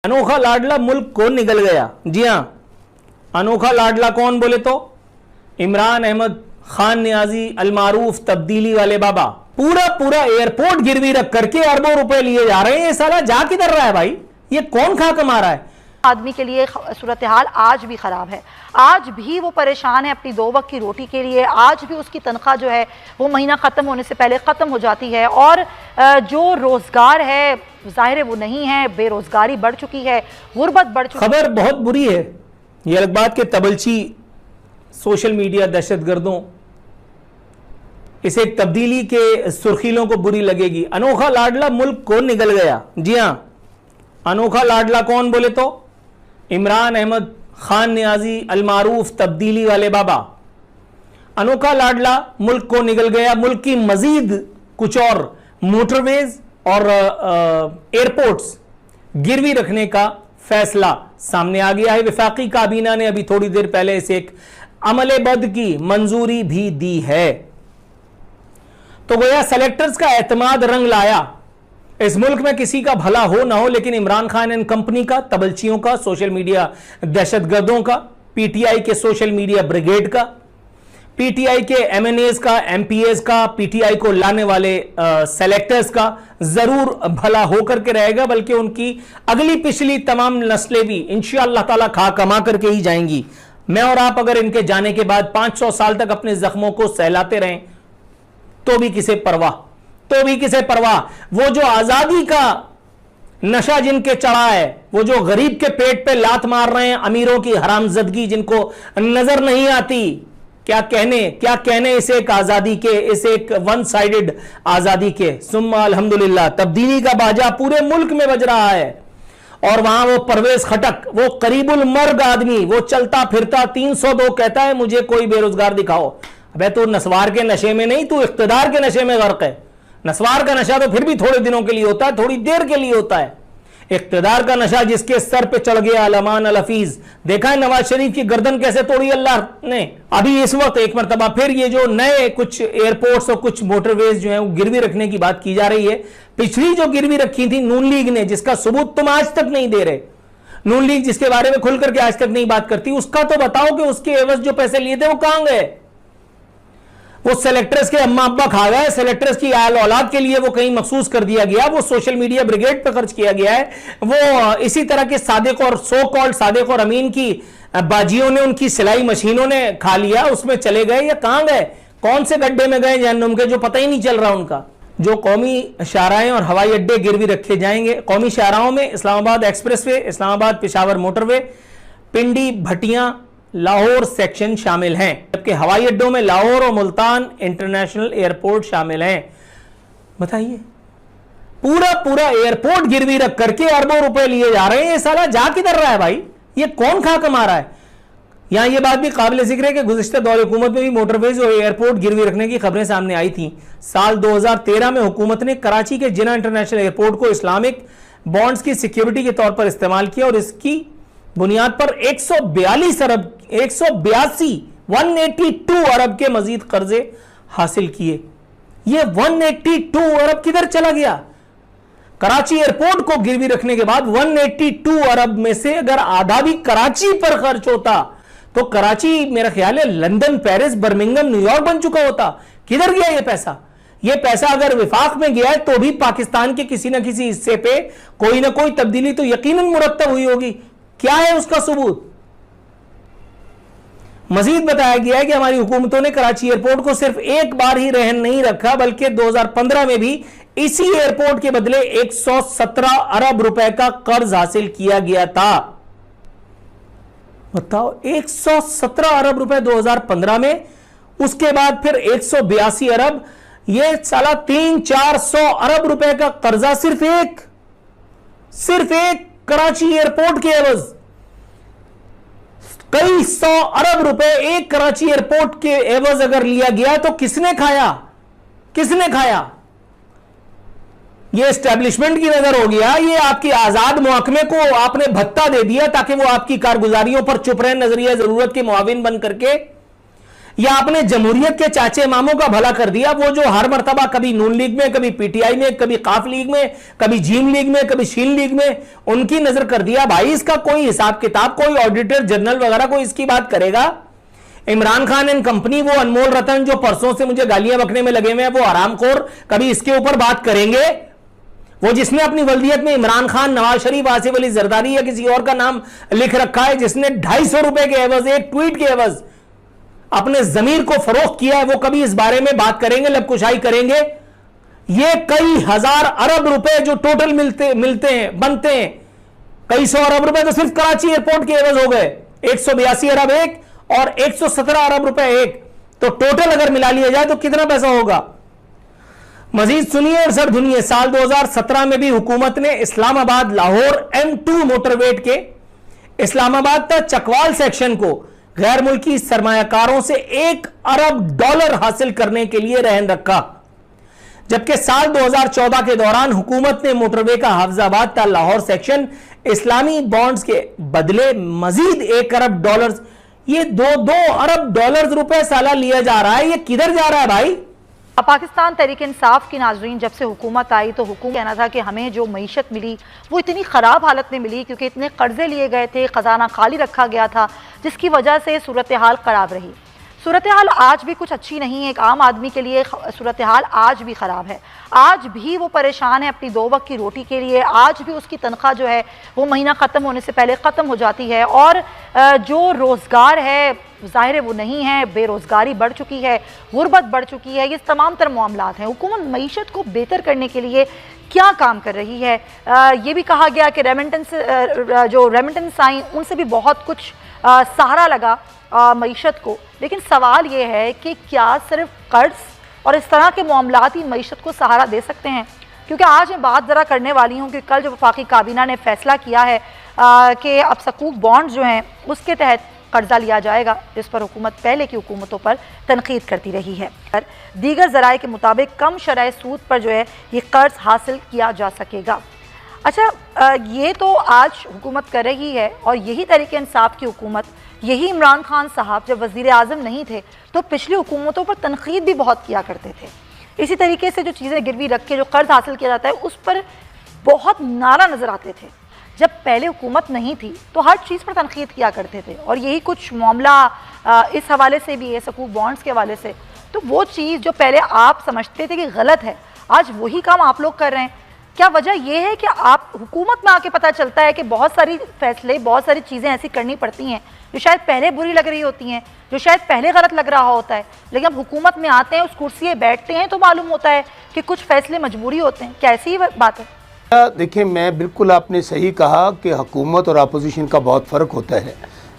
अनोखा लाडला मुल्क कौन निकल गया? जी हां, अनोखा लाडला कौन बोले तो इमरान अहमद खान नियाजी अलमारूफ तब्दीली वाले बाबा। पूरा पूरा एयरपोर्ट गिरवी रख करके अरबों रुपए लिए जा रहे हैं। ये साला जा किधर रहा है भाई? ये कौन खा कमा रहा है? आदमी के लिए सूरत हाल आज भी ख़राब है। आज भी वो परेशान है अपनी 2 वक्त की रोटी के लिए। आज भी उसकी तनख्वाह जो है वो महीना ख़त्म होने से पहले ख़त्म हो जाती है। और जो रोज़गार है ज़ाहिर है वो नहीं है, बेरोज़गारी बढ़ चुकी है, गुर्बत बढ़ चुकी है। खबर बहुत बुरी है। ये अलग बात के तबलची सोशल मीडिया दहशतगर्दों इसे एक तब्दीली के सुर्खिलों को बुरी लगेगी। अनोखा लाडला मुल्क कौन निकल गया? जी हां, अनोखा लाडला कौन बोले तो इमरान अहमद खान नियाजी अलमारूफ तब्दीली वाले बाबा। अनोखा लाडला मुल्क को निकल गया। मुल्क की मजीद कुछ और मोटरवेज और एयरपोर्ट्स गिरवी रखने का फैसला सामने आ गया है। वफाकी काबीना ने अभी थोड़ी देर पहले इसे एक अमले बद की मंजूरी भी दी है। तो गोया सेलेक्टर्स का एतमाद रंग लाया। इस मुल्क में किसी का भला हो ना हो, लेकिन इमरान खान एंड कंपनी का, तबलचियों का, सोशल मीडिया दहशतगर्दों का, पीटीआई के सोशल मीडिया ब्रिगेड का, पीटीआई के एमएनएस का, एमपीएस का, पीटीआई को लाने वाले सेलेक्टर्स का जरूर भला होकर के रहेगा। बल्कि उनकी अगली पिछली तमाम नस्लें भी इंशाअल्लाह ताला खा कमा करके ही जाएंगी। मैं और आप अगर इनके जाने के बाद 500 साल तक अपने जख्मों को सहलाते रहें तो भी किसे परवाह, तो भी किसे परवाह। वो जो आजादी का नशा जिनके चढ़ा है, वो जो गरीब के पेट पे लात मार रहे हैं, अमीरों की हरामजदगी जिनको नजर नहीं आती, क्या कहने इस एक आजादी के, इस एक वन साइडेड आजादी के। सुम्मा अल्हम्दुलिल्लाह, तब्दीली का बाजा पूरे मुल्क में बज रहा है। और वहां वो परवेज खटक, वो करीबुल मर्ग आदमी, वो चलता फिरता 302 कहता है मुझे कोई बेरोजगार दिखाओ। अबे तू नस्वार के नशे में नहीं, तू इख्तिदार के नशे में गर्क है। नस्वार का नशा तो फिर भी थोड़े दिनों के लिए होता है, थोड़ी देर के लिए होता है। इख्तिदार का नशा जिसके सर पे चढ़ गया, अलमान अल हफीज, देखा है नवाज शरीफ की गर्दन कैसे तोड़ी अल्लाह ने। अभी इस वक्त एक मरतबा फिर ये जो नए कुछ एयरपोर्ट्स और कुछ मोटरवेज जो है वो गिरवी रखने की बात की जा रही है। पिछली जो गिरवी रखी थी नून लीग ने, जिसका सबूत तुम आज तक नहीं दे रहे, नून लीग जिसके बारे में खुल करके आज तक नहीं बात करती, उसका तो बताओ कि उसके एवज जो पैसे लिए थे वो कहां गए? वो सेलेक्टर्स के अम्मा अब्बा खा गए, सेलेक्टर्स की आयल औलाद के लिए वो कहीं मखसूस कर दिया गया, वो सोशल मीडिया ब्रिगेड पर खर्च किया गया है, वो इसी तरह के सादिक और सो कॉल्ड सादिक और अमीन की बाजियों ने, उनकी सिलाई मशीनों ने खा लिया, उसमें चले गए या कहां गए? कौन से गड्ढे में गए जहन्नुम के, जो पता ही नहीं चल रहा उनका। जो कौमी शाहराएं और हवाई अड्डे गिरवी रखे जाएंगे, कौमी शाहराओं में इस्लामाबाद एक्सप्रेसवे, इस्लामाबाद पेशावर मोटरवे, पिंडी भटियां लाहौर सेक्शन शामिल हैं, जबकि हवाई अड्डों में लाहौर और मुल्तान इंटरनेशनल एयरपोर्ट शामिल हैं। बताइए, पूरा पूरा एयरपोर्ट गिरवी रख करके अरबों रुपए लिए जा रहे हैं। ये साला जा किधर रहा है भाई? ये कौन खा कमा रहा है? यहां यह बात भी काबिल जिक्र है कि गुज़िश्ता दौर हुकूमत में भी मोटरवेज और एयरपोर्ट गिरवी रखने की खबरें सामने आई थी। साल 2013 में हुकूमत ने कराची के जिन्ना इंटरनेशनल एयरपोर्ट को इस्लामिक बॉन्ड्स की सिक्योरिटी के तौर पर इस्तेमाल किया और इसकी बुनियाद पर 182 अरब के मजीद कर्जे हासिल किए। ये 182 अरब किधर चला गया? कराची एयरपोर्ट को गिरवी रखने के बाद 182 अरब में से अगर आधा भी कराची पर खर्च होता तो कराची मेरा ख्याल है लंदन, पेरिस, बर्मिंघम, न्यूयॉर्क बन चुका होता। किधर गया ये पैसा? ये पैसा अगर विफाक में गया है तो भी पाकिस्तान के किसी ना किसी हिस्से पे कोई ना कोई तब्दीली तो यकीनन मुरत्तब हुई होगी। क्या है उसका सबूत? मजीद बताया गया है कि हमारी हुकूमतों ने कराची एयरपोर्ट को सिर्फ एक बार ही रहन नहीं रखा, बल्कि 2015 में भी इसी एयरपोर्ट के बदले 117 अरब रुपए का कर्ज हासिल किया गया था। बताओ, 117 अरब रुपए 2015 में, उसके बाद फिर 182 अरब, ये साला 300-400 अरब रुपए का कर्जा सिर्फ एक कराची एयरपोर्ट के एवज। कई 100 अरब रुपए एक कराची एयरपोर्ट के एवज अगर लिया गया तो किसने खाया? ये एस्टेब्लिशमेंट की नजर हो गया। ये आपकी आजाद मुहकमे को आपने भत्ता दे दिया ताकि वो आपकी कारगुजारियों पर चुप रहे, नजरिया जरूरत के मुआविन बन करके। या आपने जमहूरियत के चाचे मामों का भला कर दिया, वो जो हर मर्तबा कभी नून लीग में, कभी पीटीआई में, कभी काफ लीग में, कभी जीम लीग में, कभी शीन लीग में, उनकी नजर कर दिया। भाई इसका कोई हिसाब किताब, कोई ऑडिटर जनरल वगैरह कोई इसकी बात करेगा? इमरान खान एंड कंपनी, वो अनमोल रतन जो परसों से मुझे गालियां बकने में लगे हुए हैं, वो हरामखोर, कभी इसके ऊपर बात करेंगे? वो जिसने अपनी वल्दियत में इमरान खान, नवाज शरीफ, आसिफ अली जरदारी या किसी और का नाम लिख रखा है, जिसने 250 रुपए के एवज, एक ट्वीट के एवज अपने जमीर को फरोख्त किया है, वो कभी इस बारे में बात करेंगे, लबकुशाई करेंगे? ये कई हजार अरब रुपए जो टोटल बनते हैं, कई सौ अरब रुपए तो सिर्फ कराची एयरपोर्ट के एवज हो गए, 182 अरब एक और 117 अरब रुपए एक, तो टोटल अगर मिला लिया जाए तो कितना पैसा होगा? मजीद सुनिए और सर धुनिए। साल 2017 में भी हुकूमत ने इस्लामाबाद लाहौर M2 मोटरवेट के इस्लामाबाद तक चकवाल सेक्शन को गैर मुल्की सरमायाकारों से $1 अरब हासिल करने के लिए रहन रखा, जबकि साल 2014 के दौरान हुकूमत ने मोटरवे का हाफिजाबाद तक लाहौर सेक्शन इस्लामी बॉन्ड्स के बदले मजीद $1 अरब, ये दो अरब रुपए साला लिया जा रहा है। ये किधर जा रहा है भाई? पाकिस्तान तहरीक इंसाफ की नाज़रीन जब से हुकूमत आई तो हुकूमत कहना था कि हमें जो मईशत मिली वो इतनी ख़राब हालत में मिली क्योंकि इतने कर्जे लिए गए थे, ख़जाना खाली रखा गया था, जिसकी वजह से सूरत हाल ख़राब रही। सूरत हाल आज भी कुछ अच्छी नहीं है। एक आम आदमी के लिए सूरत हाल आज भी ख़राब है। आज भी वो परेशान है अपनी 2 वक्त की रोटी के लिए। आज भी उसकी तनख्वाह जो है वो महीना ख़त्म होने से पहले ख़त्म हो जाती है, और जो रोज़गार है ज़ाहिर है वो नहीं है, बेरोज़गारी बढ़ चुकी है, गुर्बत बढ़ चुकी है, ये तमाम तर मामलात हैं। हुकूमत मईशत को बेहतर करने के लिए क्या काम कर रही है? ये भी कहा गया कि जो रेमिटेंस आई उनसे भी बहुत कुछ सहारा लगा मईशत को, लेकिन सवाल ये है कि क्या सिर्फ कर्ज और इस तरह के मामलात ही मईशत को सहारा दे सकते हैं? क्योंकि आज मैं बात ज़रा करने वाली हूँ कि कल जो वफाकी काबीना ने फैसला किया है कि अब सकूक बॉन्ड्स जो हैं उसके तहत कर्जा लिया जाएगा, जिस पर हुकूमत पहले की हुकूमतों पर तनकीद करती रही है। दीगर ज़राए के मुताबिक कम शरह सूद पर जो है ये कर्ज हासिल किया जा सकेगा। अच्छा, ये तो आज हुकूमत कर रही है, और यही तरीके इंसाफ की हुकूमत, यही इमरान खान साहब जब वज़ीर आज़म नहीं थे तो पिछली हुकूमतों पर तनकीद भी बहुत किया करते थे। इसी तरीके से जो चीज़ें गिरवी रख के जो कर्ज हासिल किया जाता है उस पर बहुत नारा नज़र आते थे। जब पहले हुकूमत नहीं थी तो हर चीज़ पर तनकीद किया करते थे, और यही कुछ मामला इस हवाले से भी है, सकूक बॉन्ड्स के हवाले से। तो वो चीज़ जो पहले आप समझते थे कि गलत है, आज वही काम आप लोग कर रहे हैं। क्या वजह यह है कि आप हुकूमत में आके पता चलता है कि बहुत सारी फैसले, बहुत सारी चीज़ें ऐसी करनी पड़ती हैं जो शायद पहले बुरी लग रही होती हैं, जो शायद पहले गलत लग रहा होता है, लेकिन अब हुकूमत में आते हैं, उस कुर्सी पे बैठते हैं तो मालूम होता है कि कुछ फैसले मजबूरी होते हैं? क्या ऐसी ही बात है? देखिए, मैं बिल्कुल, आपने सही कहा कि हुकूमत और अपोजिशन का बहुत फ़र्क होता है।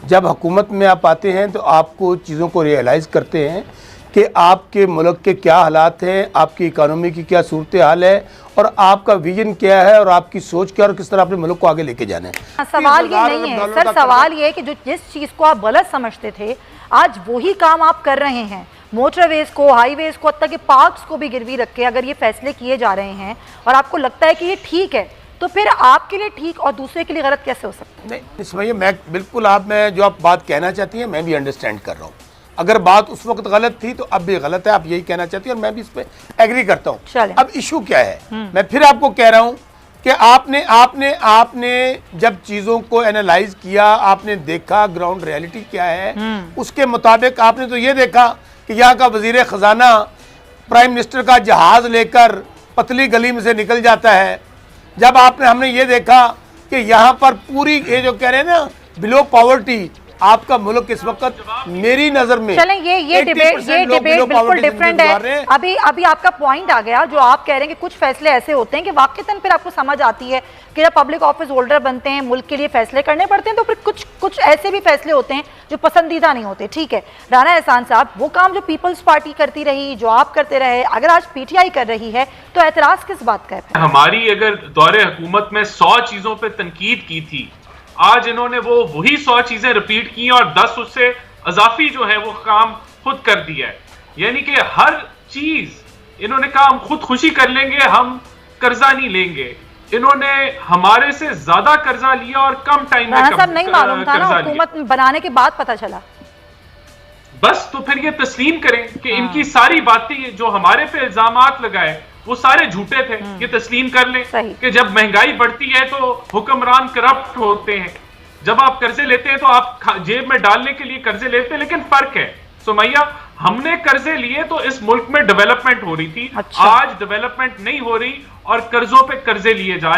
जब हुकूमत में आप आते हैं तो आपको चीज़ों को रियलाइज़ करते हैं कि आपके मुल्क के क्या हालात हैं, आपकी इकानमी की क्या सूरत हाल है, और आपका विजन क्या है, और आपकी सोच क्या, और किस तरह अपने मुल्क को आगे लेके जाना है। सवाल ये नहीं है सर, सवाल ये है कि जो जिस चीज़ को आप गलत समझते थे आज वही काम आप कर रहे हैं। मोटरवेज को, हाईवेज को, हत्ता के पार्क्स को भी गिरवी रख के अगर ये फैसले किए जा रहे हैं और आपको लगता है कि ये ठीक है, तो फिर आपके लिए ठीक और दूसरे के लिए गलत कैसे हो सकता है? नहीं समझिए, मैं बिल्कुल, मैं जो आप बात कहना चाहती हैं मैं भी अंडरस्टैंड कर रहा हूँ। अगर बात उस वक्त गलत थी तो अब भी गलत है, आप यही कहना चाहती हैं, और मैं भी इस पर एग्री करता हूँ। अब इशू क्या है, मैं फिर आपको कह रहा हूँ कि आपने जब चीज़ों को एनालाइज किया, आपने देखा ग्राउंड रियलिटी क्या है, उसके मुताबिक आपने तो ये देखा कि यहाँ का वजीर ख़जाना प्राइम मिनिस्टर का जहाज़ लेकर पतली गली में से निकल जाता है। जब हमने ये देखा कि यहाँ पर पूरी ये जो कह रहे हैं ना बिलो पॉवर्टी, आपका मुल्क इस वक्त मेरी नजर में, चलें ये डिबेट बिल्कुल डिफरेंट है। अभी आपका पॉइंट आ गया, जो आप कह रहे हैं कि कुछ फैसले ऐसे होते हैं कि वाकईतन फिर आपको समझ आती है कि जब पब्लिक ऑफिस होल्डर बनते हैं, मुल्क के लिए फैसले करने पड़ते हैं, तो फिर कुछ ऐसे भी फैसले होते हैं जो पसंदीदा नहीं होते। ठीक है राना एहसान साहब, वो काम जो पीपल्स पार्टी करती रही, जो आप करते रहे, अगर आज पीटीआई कर रही है तो एतराज किस बात का है? हमारी अगर दौरे हुकूमत में 100 चीजों पर तनकीद की थी, आज इन्होंने वही 100 चीजें रिपीट की और 10 उससे अजाफी जो है वो काम खुद कर दिया है। यानी कि हर चीज इन्होंने कहा हम खुद खुशी कर लेंगे, हम कर्जा नहीं लेंगे। इन्होंने हमारे से ज्यादा कर्जा लिया और कम टाइम में सब नहीं मालूम था ना, हुकूमत बनाने के बाद पता चला। बस तो फिर ये तस्लीम करें कि इनकी सारी बातें जो हमारे पे इल्जामात लगाए वो सारे झूठे थे, ये तस्लीम कर लें कि जब महंगाई बढ़ती है तो हुक्मरान करप्ट होते हैं, जब आप कर्जे लेते हैं तो आप जेब में डालने के लिए कर्जे लेते हैं। लेकिन फर्क है सुमैया, हमने कर्जे लिए तो इस मुल्क में डेवलपमेंट हो रही थी, आज डेवलपमेंट नहीं हो रही और कर्जों पे कर्जे लिए जा रहे हैं।